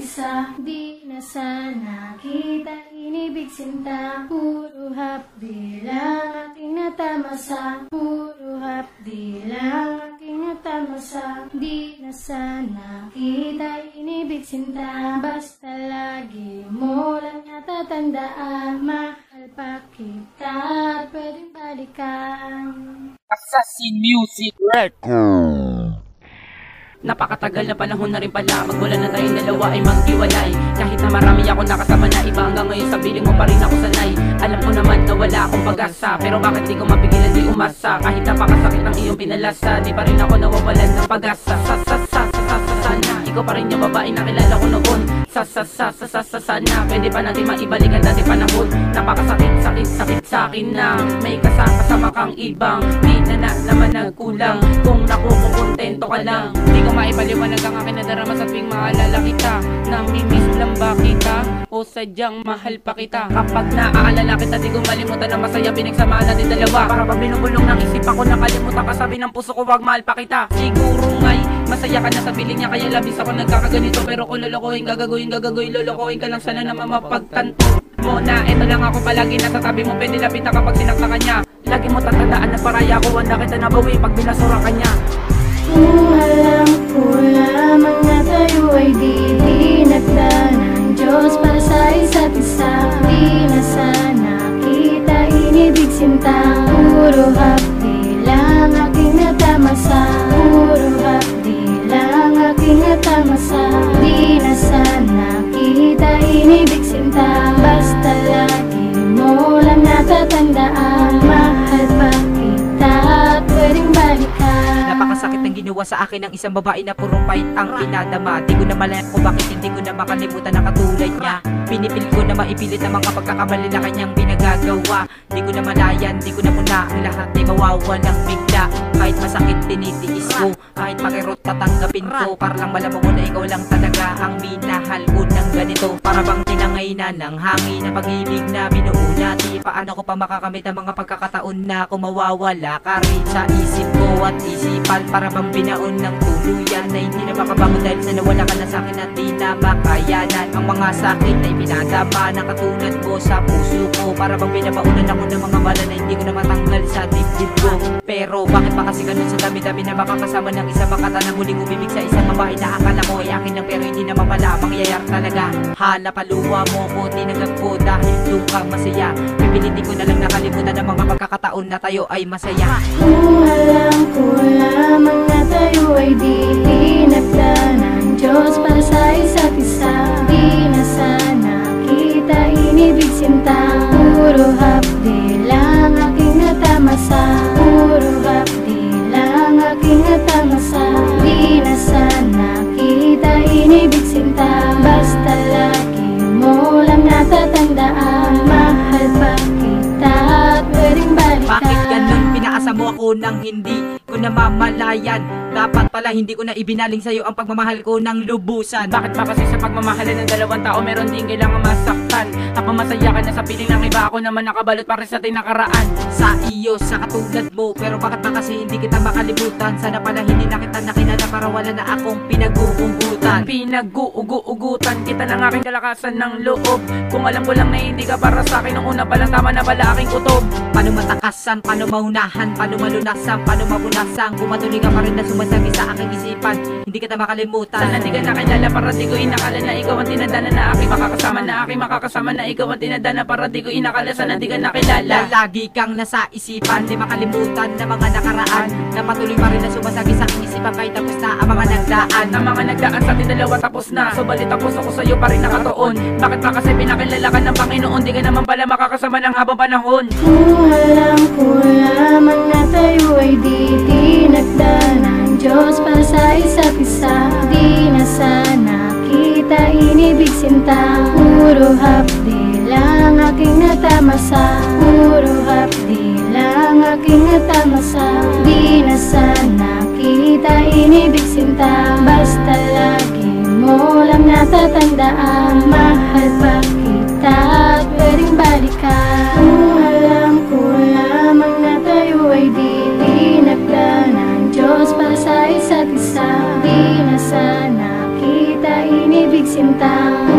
isa. Di na sana kita inibig sinta. Puro hapdi lang aking natamasa. Puro hapdi lang aking natamasa. Di na sana kita inibig sinta. Basta lagi mo lang natatandaan. Mahal pa kita at pwedeng balikan. Assassin Music Record. Napakatagal na panahon na rin pala, magmula na tayong dalawa ay maghiwalay. Kahit na marami ako nakasama na iba, hanggang ngayon sa piling mo pa rin ako sanay. Alam ko naman na wala akong pag-asa, pero bakit di ko mapigilan di umasa? Kahit napakasakit ng iyong pinalasa, di pa rin ako nawawalan ng pag-asa. Sana ikaw pa rin yung babae na kilala ko noon. Sana pwede pa natin maibalikan dati panahon. Napakasakit sa akin na may kasama kang ibang. Di na naman nagkulang kung nakukukontento ka lang. Di ko maipaliwanag ang aking nadarama sa tuwing maalala kita. Namimiss lang ba kita o sadyang mahal pa kita? Kapag naaalala kita di ko malimutan na masaya pinagsamahan natin dalawa. Para pag binubulong ng isip ako nakalimutan ka, sabi ng puso ko wag mahal pa kita. Siguro nga'y masaya ka na sa piling niya, kaya labis ako nagkakaganito. Pero kung lolokohin gagagawin, lolokohin ka lang sana naman mapagtanto mo na eto lang ako palagi nasa tabi mo. Pwede lapit na kapag sinakta ka niya. Lagi mo tatandaan na paraya ko, handa kita nabawi pag binasura ka niya. Kung alam ko lamang na tayo ay di dinagda ng Diyos para sa isa't isa. Di na sana kita inibig sinta. Puro hapdi lang aking natamasa. Puro hapdi lang aking natamasa. Di na sana kita inibig sinta. Basta lagi mo lang natatandaan. Mahal pa kita at pwedeng balikan. Napakasakit ng ginawa sa akin ng isang babae na puro pait ang pinadama. Di ko na malayan kung bakit hindi ko na makalimutan na katulad niya. Pinipil ko na maipilit ang mga pagkakamali na kanyang pinagagawa. Di ko na malayan, di ko na muna ang lahat ay mawawalang bigla. Kahit masakit tinitiis ko, kahit makirot tatanggapin ko. Para lang malamang mo na ikaw lang talaga ang minahal ko ng ganito. Para bang tinangay na ng hangin na pag-ibig na binuo natin. Paano ko pa makakamit ang mga pagkakataon na kung mawawala ka rin sa isip ko at isipan. Para bang binaon ng tuluyan na hindi na makabangon dahil sa nawala ka na sa'kin at di na makayanan. Ang mga sakit na ipinadama na katulad mo sa puso ko. Para bang binabaunan ako ng mga bala na hindi ko na matanggal sa dibdib ko. Pero bakit pa kasi ganun sa dami-dami na makakasama ng isang makata na muling umibig sa isang babae na akala mo ay akin lang pero hindi naman pala mangyayari talaga. Hala paluwa mo ko, tinanggap ko dahil doon ka masaya. Pipilitin ko na lang nakalimutan ang mga pagkakataon na tayo ay masaya. Kung alam ko lamang na tayo ay di dinagda ng Diyos para sa isa't isa. Di na sana kita inibig sinta. Puro hapdi lang aking natamasa. Puro hapdi lang aking natamasa. Di na sana kita inibig sinta. Basta lagi mo lang natatandaan. Mahal pa kita at pwedeng balikan. Bakit ganun? Pinaasa mo ako ng hindi ko namamalayan. Dapat pala hindi ko na ibinaling sa'yo ang pagmamahal ko ng lubusan. Bakit ba kasi sa pagmamahalan ng dalawang tao meron din kailangan masaktan? Habang masaya ka na sa piling ng iba, ako naman nakabalot pa rin sa tinakaraan. Sa iyo, sa katulad mo, pero bakit ba kasi hindi kita makalimutan? Sana pala hindi na kita nakilala para wala na akong pinag-uugutan. Pinag-uugutan kita ng aking kalakasan ng loob. Kung alam ko lang na hindi ka para sa akin, nung una palang tama na pala aking kutob. Paano matakasan, paano maunahan, paano malunasan, paano mapunasan? Kung matuloy ka pa rin na sumasagi sa aking isipan, hindi kita makalimutan. Sana di ka nakilala para di ko inakala na ikaw ang tinadana na aking makakasama. Na aking makakasama na ikaw ang tinadana para di ko inakala. Sana di ka nakilala. Lagi kang nasa isipan, di makalimutan na mga nakaraan. Na patuloy pa rin na sumasagi sa aking isipan kahit tapos na ang mga nagdaan. Ang mga nagdaan sa ating dalawa tapos na. Subalit ang puso ko sa'yo pa rin nakatuon. Bakit ba kasi pinakilala ka ng Panginoon? Di ka naman pala makakasama ng habang panahon. Kung alam ko lamang na tayo ay di dinagda ng Diyos para sa isa't isa. Di na sana kita inibig sinta. Puro hapdi lang aking natamasa. Puro hapdi lang aking natamasa. Di na sana kita inibig sinta. Basta lagi mo lang natatandaan. Mahal pa kita at pwedeng balikan. Kung alam ko lamang na tayo ay di dinagda ng Diyos para sa isa't isa. Di na sana kita inibig sinta. bintang.